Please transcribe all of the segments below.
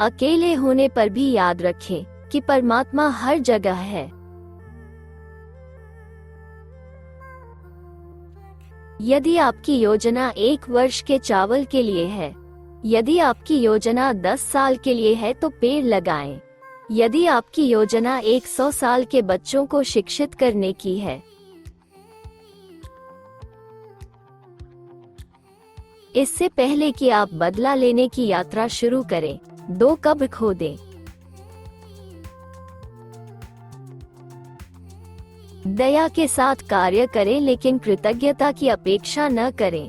अकेले होने पर भी याद रखें कि परमात्मा हर जगह है। यदि आपकी योजना 1 वर्ष के चावल के लिए है, यदि आपकी योजना 10 साल के लिए है तो पेड़ लगाएं। यदि आपकी योजना 100 साल के बच्चों को शिक्षित करने की है, इससे पहले कि आप बदला लेने की यात्रा शुरू करें, 2 कब्र खोदें। दया के साथ कार्य करें लेकिन कृतज्ञता की अपेक्षा न करें।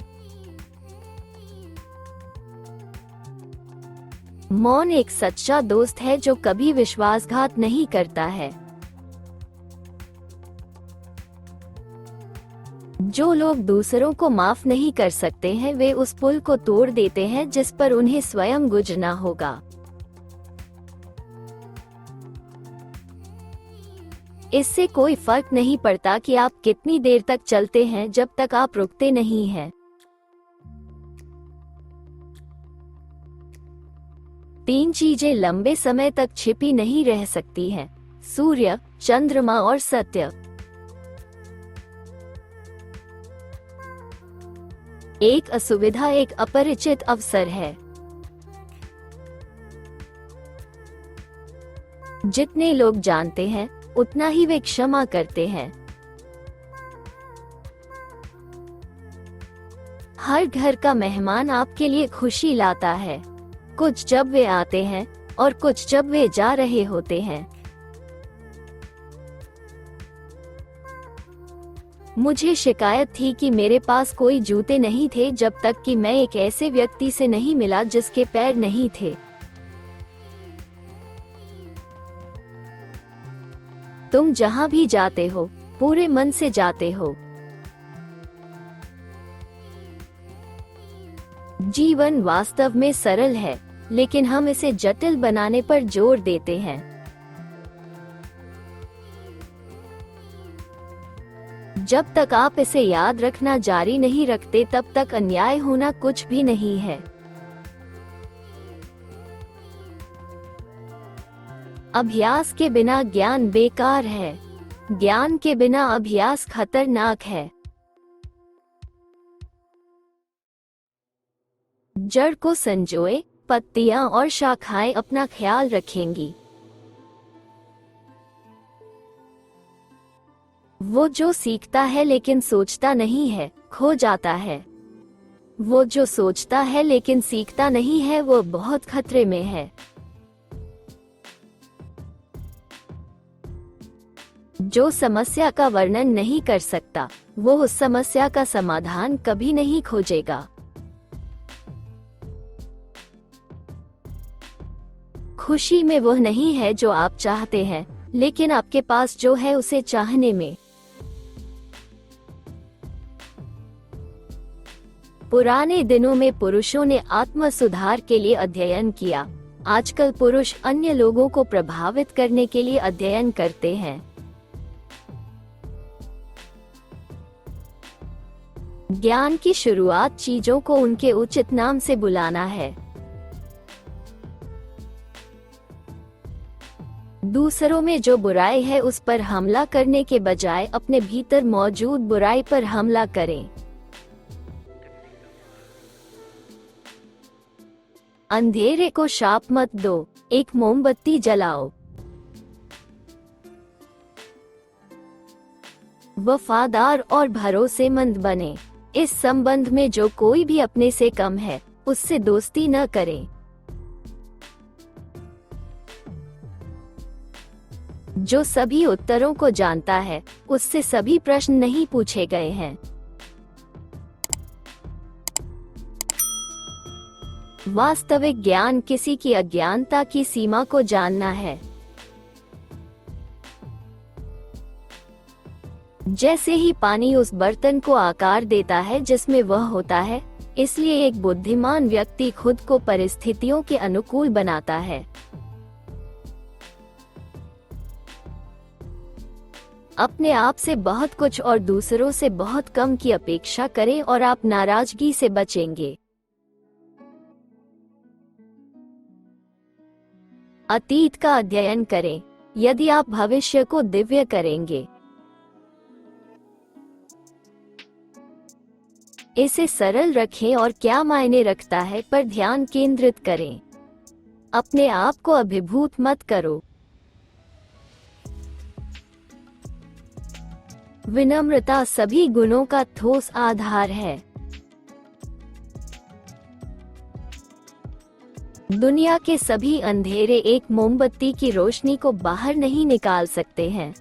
मौन एक सच्चा दोस्त है जो कभी विश्वासघात नहीं करता है। जो लोग दूसरों को माफ नहीं कर सकते हैं, वे उस पुल को तोड़ देते हैं जिस पर उन्हें स्वयं गुजरना होगा। इससे कोई फर्क नहीं पड़ता कि आप कितनी देर तक चलते हैं जब तक आप रुकते नहीं हैं। 3 चीजें लंबे समय तक छिपी नहीं रह सकती हैं: सूर्य, चंद्रमा और सत्य। एक असुविधा एक अपरिचित अवसर है। जितने लोग जानते हैं उतना ही वे क्षमा करते हैं। हर घर का मेहमान आपके लिए खुशी लाता है, कुछ जब वे आते हैं और कुछ जब वे जा रहे होते हैं। मुझे शिकायत थी कि मेरे पास कोई जूते नहीं थे जब तक कि मैं एक ऐसे व्यक्ति से नहीं मिला जिसके पैर नहीं थे। तुम जहां भी जाते हो, पूरे मन से जाते हो। जीवन वास्तव में सरल है, लेकिन हम इसे जटिल बनाने पर जोर देते हैं। जब तक आप इसे याद रखना जारी नहीं रखते, तब तक अन्याय होना कुछ भी नहीं है। अभ्यास के बिना ज्ञान बेकार है, ज्ञान के बिना अभ्यास खतरनाक है। जड़ को संजोए, पत्तियां और शाखाएं अपना ख्याल रखेंगी। वो जो सीखता है लेकिन सोचता नहीं है, खो जाता है। वो जो सोचता है लेकिन सीखता नहीं है, वो बहुत खतरे में है। जो समस्या का वर्णन नहीं कर सकता, वो उस समस्या का समाधान कभी नहीं खोजेगा। खुशी में वह नहीं है जो आप चाहते हैं, लेकिन आपके पास जो है उसे चाहने में। पुराने दिनों में पुरुषों ने आत्म सुधार के लिए अध्ययन किया। आजकल पुरुष अन्य लोगों को प्रभावित करने के लिए अध्ययन करते हैं। ज्ञान की शुरुआत चीजों को उनके उचित नाम से बुलाना है। दूसरों में जो बुराई है उस पर हमला करने के बजाय अपने भीतर मौजूद बुराई पर हमला करें। अंधेरे को शाप मत दो, एक मोमबत्ती जलाओ। वफादार और भरोसेमंद बने। इस संबंध में जो कोई भी अपने से कम है, उससे दोस्ती न करें। जो सभी उत्तरों को जानता है, उससे सभी प्रश्न नहीं पूछे गए हैं। वास्तविक ज्ञान किसी की अज्ञानता की सीमा को जानना है। जैसे ही पानी उस बर्तन को आकार देता है जिसमें वह होता है, इसलिए एक बुद्धिमान व्यक्ति खुद को परिस्थितियों के अनुकूल बनाता है। अपने आप से बहुत कुछ और दूसरों से बहुत कम की अपेक्षा करें और आप नाराजगी से बचेंगे। अतीत का अध्ययन करें यदि आप भविष्य को दिव्य करेंगे। इसे सरल रखें और क्या मायने रखता है पर ध्यान केंद्रित करें। अपने आप को अभिभूत मत करो। विनम्रता सभी गुणों का ठोस आधार है। दुनिया के सभी अंधेरे एक मोमबत्ती की रोशनी को बाहर नहीं निकाल सकते हैं।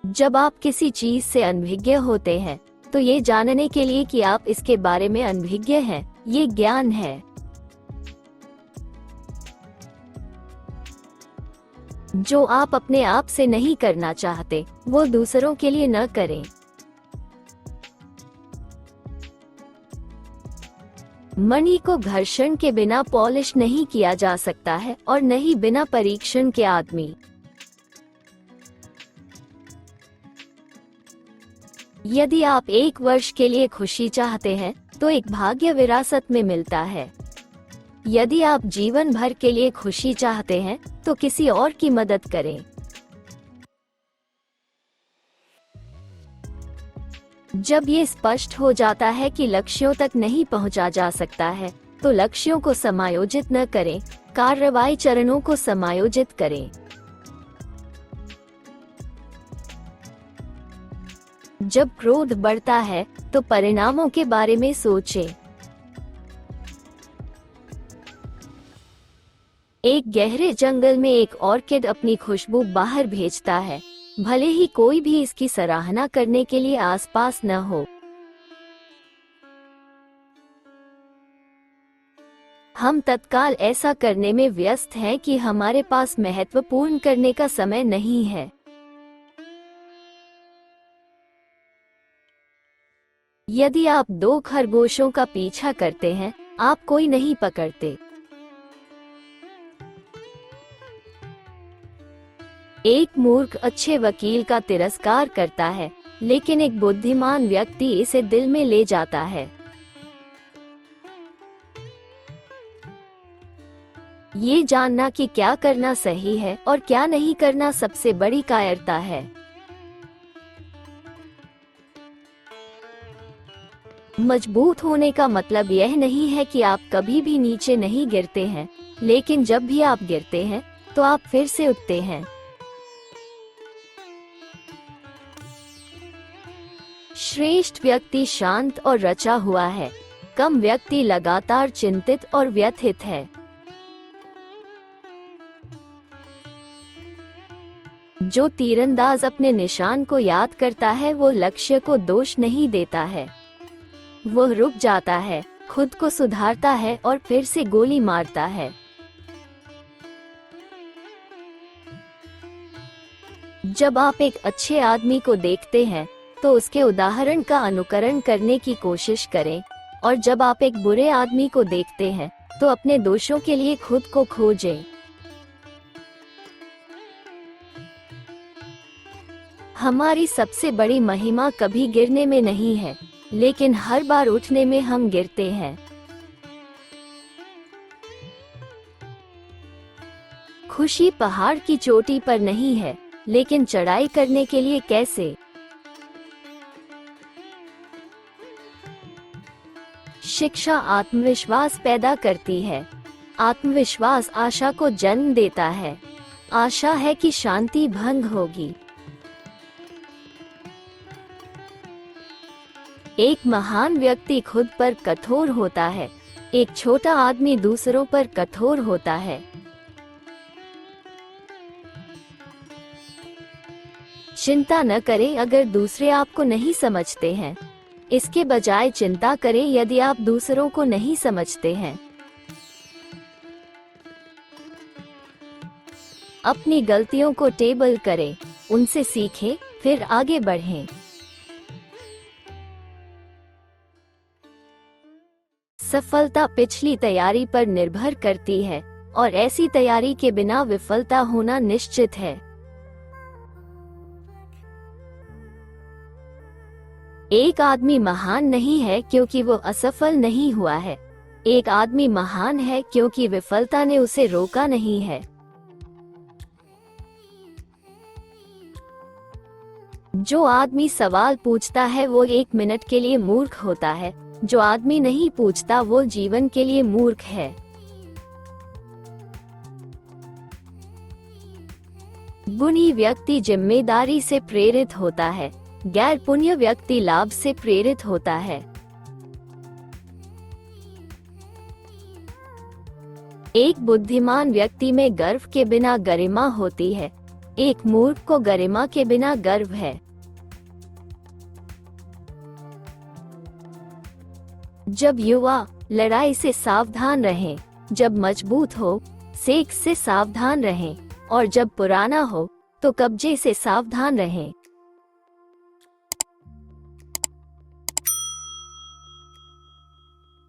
जब आप किसी चीज से अनभिज्ञ होते हैं तो ये जानने के लिए कि आप इसके बारे में अनभिज्ञ हैं, ये ज्ञान है। जो आप अपने आप से नहीं करना चाहते वो दूसरों के लिए न करें। मणि को घर्षण के बिना पॉलिश नहीं किया जा सकता है और न ही बिना परीक्षण के आदमी। यदि आप 1 वर्ष के लिए खुशी चाहते हैं तो एक भाग्य विरासत में मिलता है। यदि आप जीवन भर के लिए खुशी चाहते हैं तो किसी और की मदद करें। जब ये स्पष्ट हो जाता है कि लक्ष्यों तक नहीं पहुंचा जा सकता है तो लक्ष्यों को समायोजित न करें, कार्रवाई चरणों को समायोजित करें। जब क्रोध बढ़ता है तो परिणामों के बारे में सोचें। एक गहरे जंगल में एक ऑर्किड अपनी खुशबू बाहर भेजता है, भले ही कोई भी इसकी सराहना करने के लिए आसपास न हो। हम तत्काल ऐसा करने में व्यस्त हैं कि हमारे पास महत्वपूर्ण करने का समय नहीं है। यदि आप 2 खरगोशों का पीछा करते हैं, आप कोई नहीं पकड़ते। एक मूर्ख अच्छे वकील का तिरस्कार करता है, लेकिन एक बुद्धिमान व्यक्ति इसे दिल में ले जाता है। ये जानना कि क्या करना सही है और क्या नहीं करना सबसे बड़ी कायरता है। मजबूत होने का मतलब यह नहीं है कि आप कभी भी नीचे नहीं गिरते हैं, लेकिन जब भी आप गिरते हैं तो आप फिर से उठते हैं। श्रेष्ठ व्यक्ति शांत और रचा हुआ है, कम व्यक्ति लगातार चिंतित और व्यथित है। जो तीरंदाज अपने निशान को याद करता है वो लक्ष्य को दोष नहीं देता है। वो रुक जाता है, खुद को सुधारता है और फिर से गोली मारता है। जब आप एक अच्छे आदमी को देखते हैं तो उसके उदाहरण का अनुकरण करने की कोशिश करें, और जब आप एक बुरे आदमी को देखते हैं तो अपने दोषों के लिए खुद को खोजें। हमारी सबसे बड़ी महिमा कभी गिरने में नहीं है, लेकिन हर बार उठने में हम गिरते हैं। खुशी पहाड़ की चोटी पर नहीं है, लेकिन चढ़ाई करने के लिए कैसे। शिक्षा आत्मविश्वास पैदा करती है। आत्मविश्वास आशा को जन्म देता है। आशा है कि शांति भंग होगी। एक महान व्यक्ति खुद पर कठोर होता है, एक छोटा आदमी दूसरों पर कठोर होता है। चिंता न करें अगर दूसरे आपको नहीं समझते हैं, इसके बजाय चिंता करें यदि आप दूसरों को नहीं समझते हैं। अपनी गलतियों को टेबल करें, उनसे सीखें, फिर आगे बढ़ें। सफलता पिछली तैयारी पर निर्भर करती है और ऐसी तैयारी के बिना विफलता होना निश्चित है। एक आदमी महान नहीं है क्योंकि वो असफल नहीं हुआ है, एक आदमी महान है क्योंकि विफलता ने उसे रोका नहीं है। जो आदमी सवाल पूछता है वो 1 मिनट के लिए मूर्ख होता है, जो आदमी नहीं पूछता वो जीवन के लिए मूर्ख है। गुणी व्यक्ति जिम्मेदारी से प्रेरित होता है, गैर पुण्य व्यक्ति लाभ से प्रेरित होता है। एक बुद्धिमान व्यक्ति में गर्व के बिना गरिमा होती है, एक मूर्ख को गरिमा के बिना गर्व है। जब युवा, लड़ाई से सावधान रहें, जब मजबूत हो, सेक्स से सावधान रहें, और जब पुराना हो तो कब्जे से सावधान रहें।